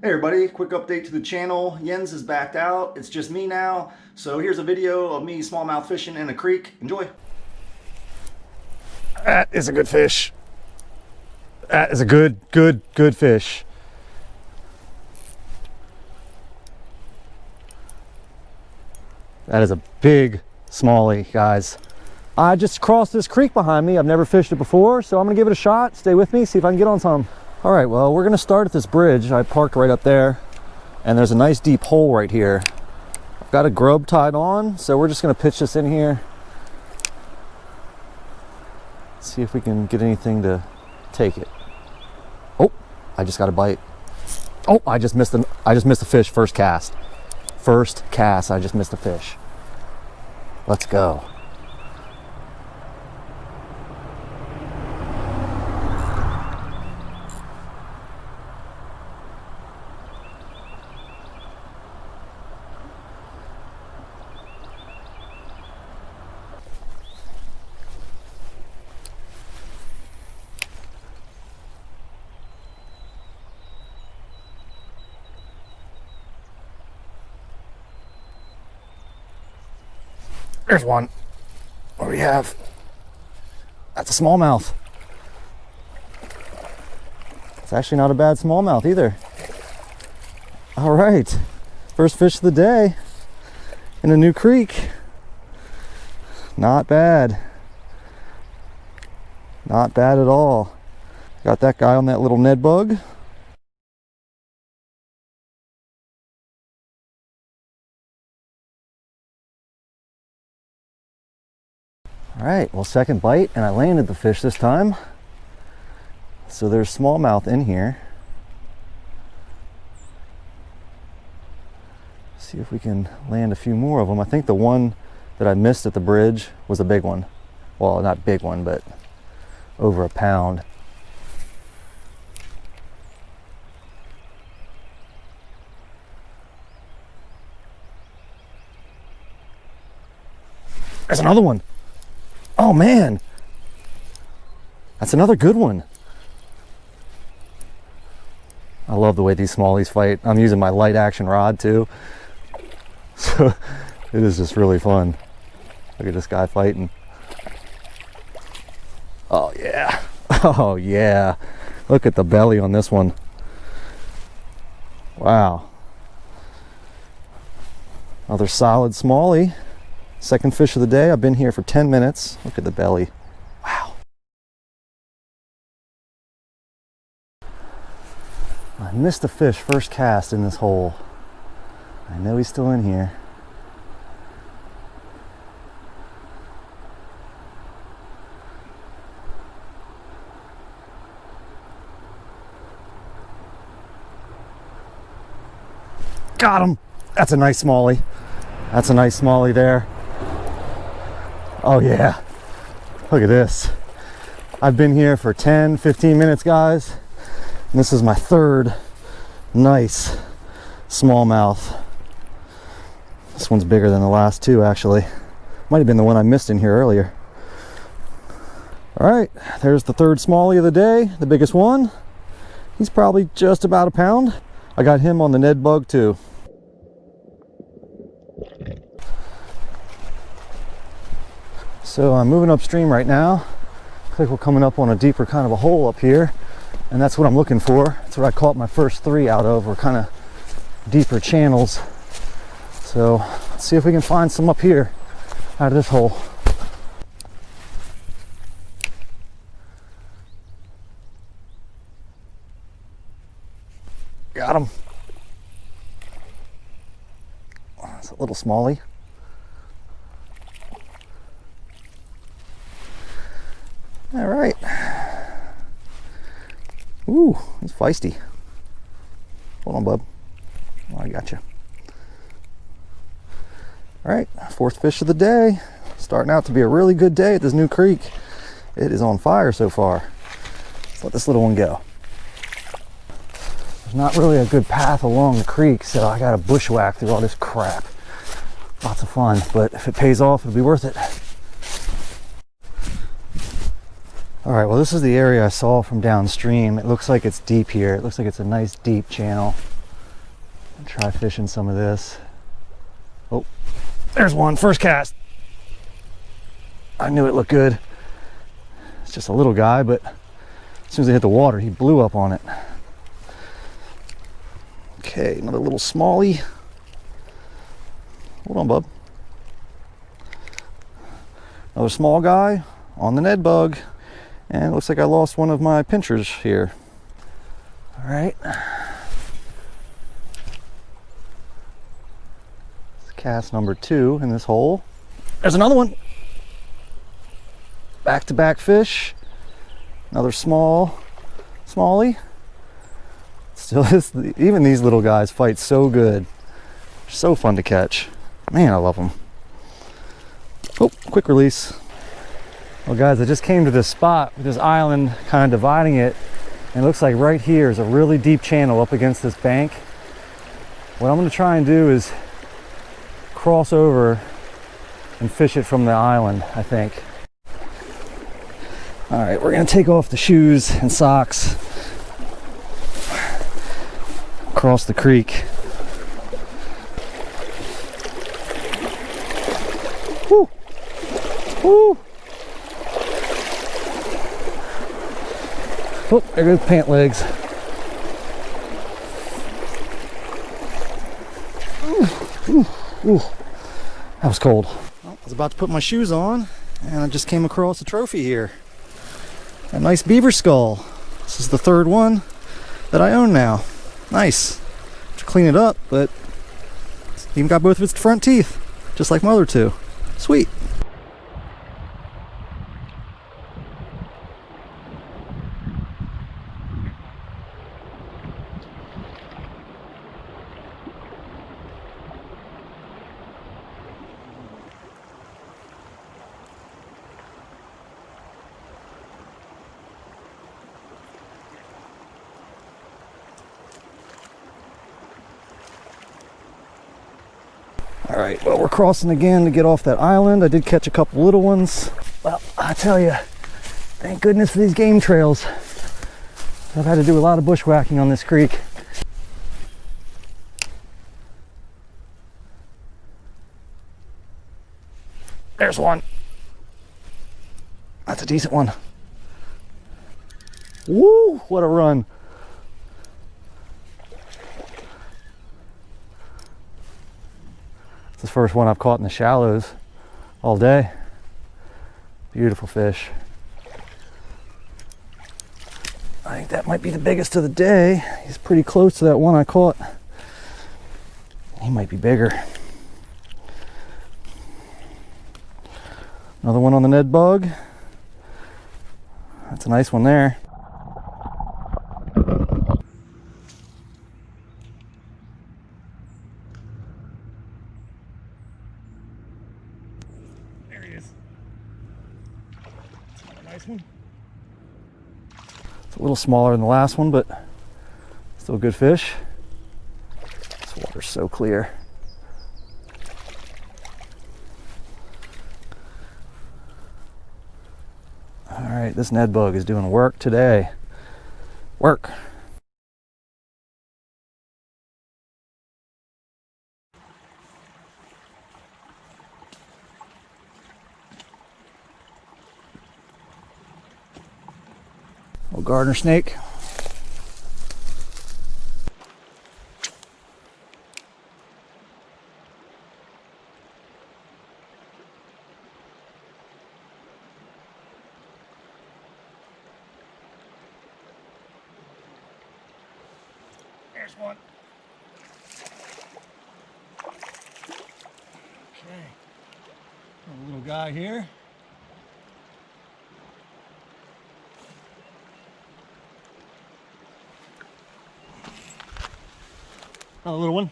Hey everybody, quick update to the channel. Jens is backed out. It's just me now. So here's a video of me smallmouth fishing in a creek. Enjoy. That is a good fish. That is a good fish. That is a big smallie, guys. I just crossed this creek behind me. I've never fished it before, so I'm gonna give it a shot. Stay with me, see if I can get on some. All right, well, we're gonna start at this bridge. I parked right up there, and there's a nice deep hole right here. I've got a grub tied on, so we're just gonna pitch this in here. See if we can get anything to take it. Oh, I just got a bite. Oh, I just missed a fish first cast. First cast, I just missed a fish. Let's go. There's one. What do we have? That's a smallmouth. It's actually not a bad smallmouth either. All right, first fish of the day in a new creek. Not bad. Not bad at all. Got that guy on that little Ned bug. All right, well, second bite, and I landed the fish this time. So there's smallmouth in here. See if we can land a few more of them. I think the one that I missed at the bridge was a big one. Well, not big one, but over a pound. There's another one. Oh man, that's another good one. I love the way these smallies fight. I'm using my light action rod too. So it is just really fun. Look at this guy fighting. Oh yeah. Oh yeah. Look at the belly on this one. Wow. Another solid smallie. Second fish of the day. I've been here for 10 minutes. Look at the belly. Wow. I missed a fish first cast in this hole. I know he's still in here. Got him. That's a nice smallie. That's a nice smallie there. Oh yeah, look at this. I've been here for 10-15 minutes, guys, and this is my third nice smallmouth. This one's bigger than the last two, actually. Might have been the one I missed in here earlier. All right, there's the third smallie of the day, the biggest one. He's probably just about a pound. I got him on the Ned bug too. So I'm moving upstream right now. Looks like we're coming up on a deeper kind of a hole up here, and that's what I'm looking for. That's what I caught my first three out of, were kind of deeper channels. So let's see if we can find some up here out of this hole. Got him. It's a little smallie. All right. Ooh, he's feisty. Hold on, bub. Oh, I got you. All right, fourth fish of the day. Starting out to be a really good day at this new creek. It is on fire so far. Let's let this little one go. There's not really a good path along the creek, so I got to bushwhack through all this crap. Lots of fun, but if it pays off, it'll be worth it. All right, well, this is the area I saw from downstream. It looks like it's deep here. It looks like it's a nice deep channel. Try fishing some of this. Oh, there's one, first cast. I knew it looked good. It's just a little guy, but as soon as it hit the water, he blew up on it. Okay, another little smallie. Hold on, bub. Another small guy on the Ned bug. And it looks like I lost one of my pinchers here. All right. It's cast number 2 in this hole. There's another one. Back-to-back fish. Another smallie. Still, even these little guys fight so good. They're so fun to catch. Man, I love them. Oh, quick release. Well guys, I just came to this spot with this island kind of dividing it, and it looks like right here is a really deep channel up against this bank. What I'm going to try and do is cross over and fish it from the island, I think. All right, we're going to take off the shoes and socks, cross the creek. Woo! Woo! Oh, there goes pant legs. Ooh, ooh. That was cold. Well, I was about to put my shoes on, and I just came across a trophy here. A nice beaver skull. This is the 3rd one that I own now. Nice. Have to clean it up, but it's even got both of its front teeth, just like my other 2. Sweet. All right, well, we're crossing again to get off that island. I did catch a couple little ones. Well, I tell you, thank goodness for these game trails. I've had to do a lot of bushwhacking on this creek. There's one. That's a decent one. Woo, what a run. It's the first one I've caught in the shallows all day. Beautiful fish. I think that might be the biggest of the day. He's pretty close to that one I caught. He might be bigger. Another one on the Ned bug. That's a nice one there. There he is. That's another nice one. It's a little smaller than the last one, but still a good fish. This water's so clear. All right, this Ned bug is doing work today. Work. Little gardener snake. There's one. Okay. A little guy here. A little one.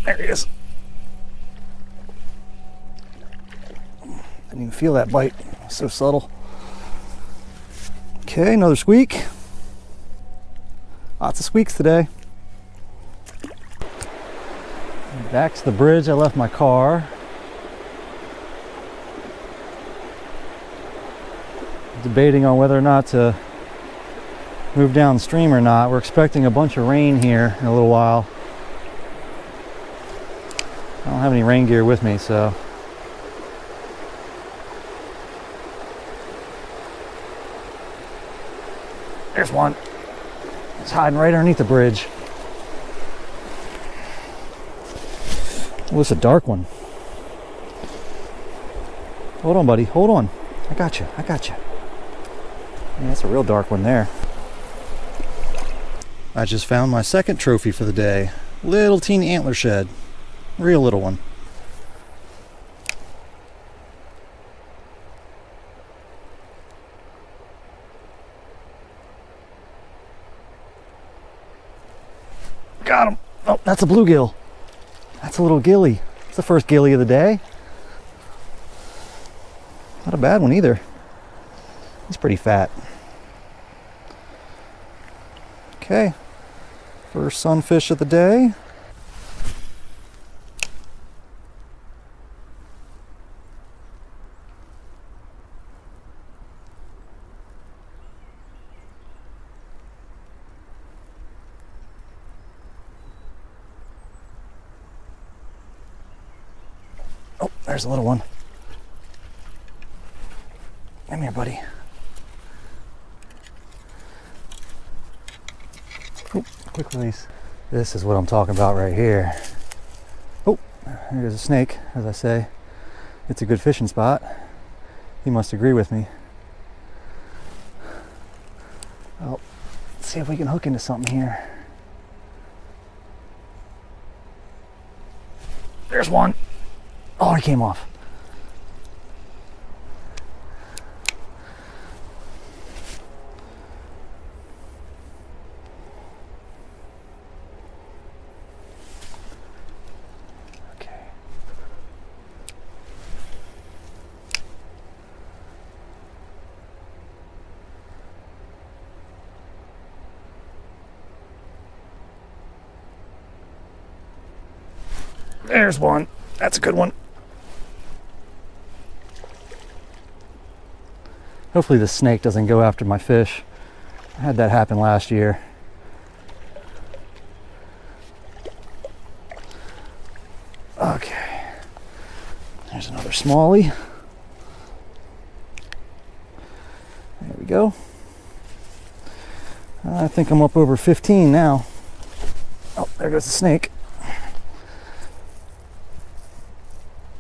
There he is. Didn't even feel that bite. So subtle. Okay, another squeak. Lots of squeaks today. Back to the bridge I left my car. Debating on whether or not to move downstream or not. We're expecting a bunch of rain here in a little while. I don't have any rain gear with me, so. There's one. It's hiding right underneath the bridge. Oh, it's a dark one. Hold on, buddy. Hold on. I got you. I got you. Yeah, that's a real dark one there. I just found my second trophy for the day. Little teeny antler shed. Real little one. Got him. Oh, that's a bluegill. That's a little gilly. It's the first gilly of the day. Not a bad one either. He's pretty fat. Okay. First sunfish of the day. Oh, there's a little one. Come here, buddy. Oh, quick release. This is what I'm talking about right here. Oh, here's a snake, as I say. It's a good fishing spot. He must agree with me. Well, let's see if we can hook into something here. There's one. Oh, he came off. Okay. There's one. That's a good one. Hopefully the snake doesn't go after my fish. I had that happen last year. Okay. There's another smallie. There we go. I think I'm up over 15 now. Oh, there goes the snake.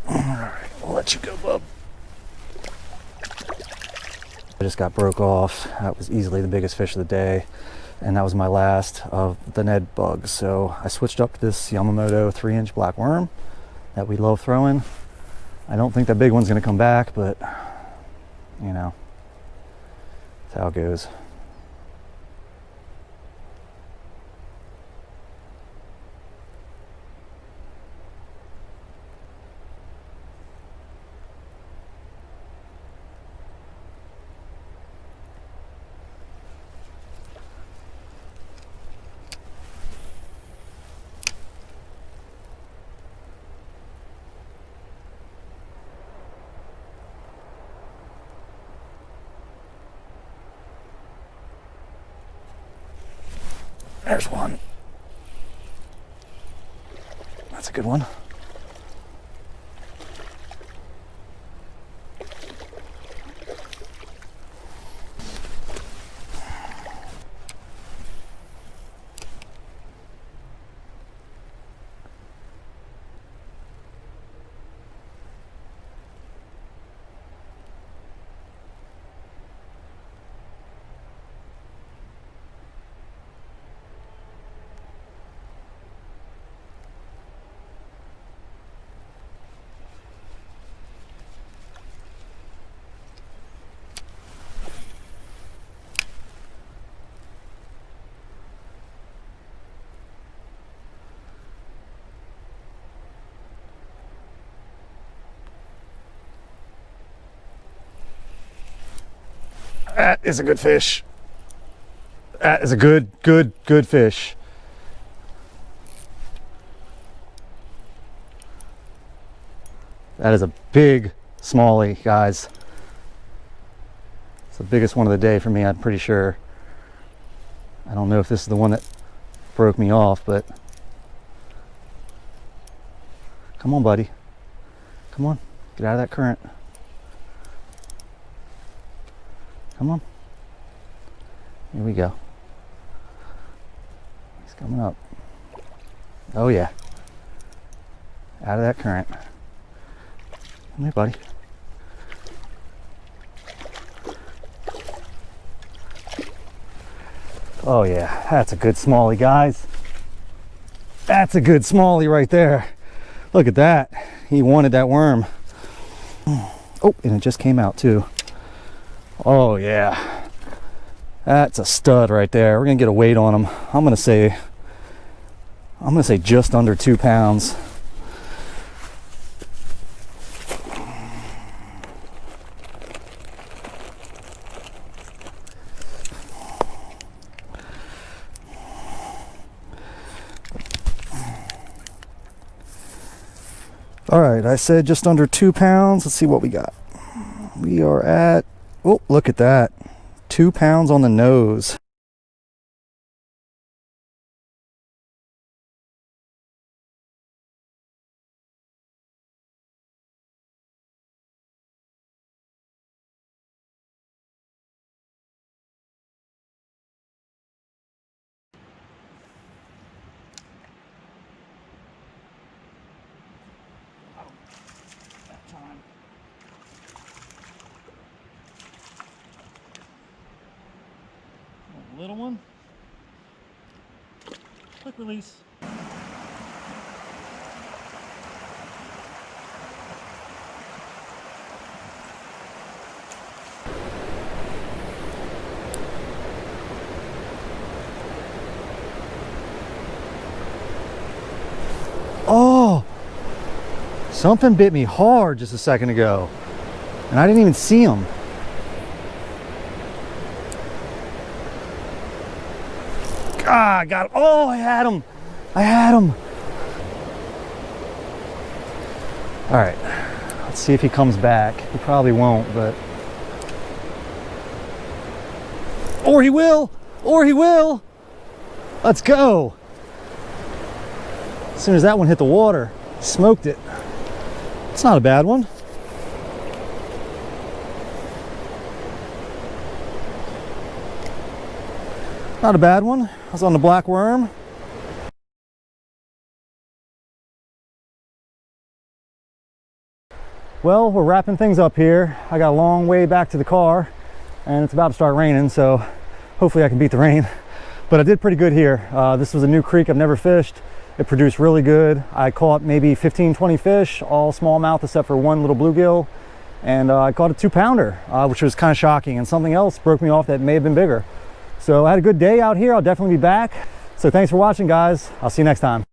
All right, we'll let you go, bub. I just got broke off. That was easily the biggest fish of the day, and that was my last of the Ned bugs. So I switched up to this Yamamoto 3-inch black worm that we love throwing. I don't think that big one's gonna come back, but you know, that's how it goes. There's one. That's a good one. That is a good fish. That is a good fish. That is a big smallie, guys. It's the biggest one of the day for me, I'm pretty sure. I don't know if this is the one that broke me off, but come on, buddy. Come on, get out of that current. Come on. Here we go. He's coming up. Oh yeah. Out of that current. Come here, buddy. Oh yeah, that's a good smallie, guys. That's a good smallie right there. Look at that. He wanted that worm. Oh, and it just came out too. Oh yeah. That's a stud right there. We're gonna get a weight on him. I'm gonna say just under 2 pounds. All right, I said just under 2 pounds. Let's see what we got. We are at, oh, look at that. 2 pounds on the nose. Little one. Quick release. Oh, something bit me hard just a second ago, and I didn't even see him. Ah, I got him. Oh, I had him. I had him. All right, let's see if he comes back. He probably won't, but. Or he will. Or he will. Let's go. As soon as that one hit the water, smoked it. It's not a bad one. Not a bad one. I was on the black worm. Well, we're wrapping things up here. I got a long way back to the car and it's about to start raining, so hopefully I can beat the rain. But I did pretty good here. This was a new creek I've never fished. It produced really good. I caught maybe 15, 20 fish, all smallmouth except for one little bluegill. And I caught a 2-pounder, which was kind of shocking. And something else broke me off that may have been bigger. So I had a good day out here. I'll definitely be back. So thanks for watching, guys. I'll see you next time.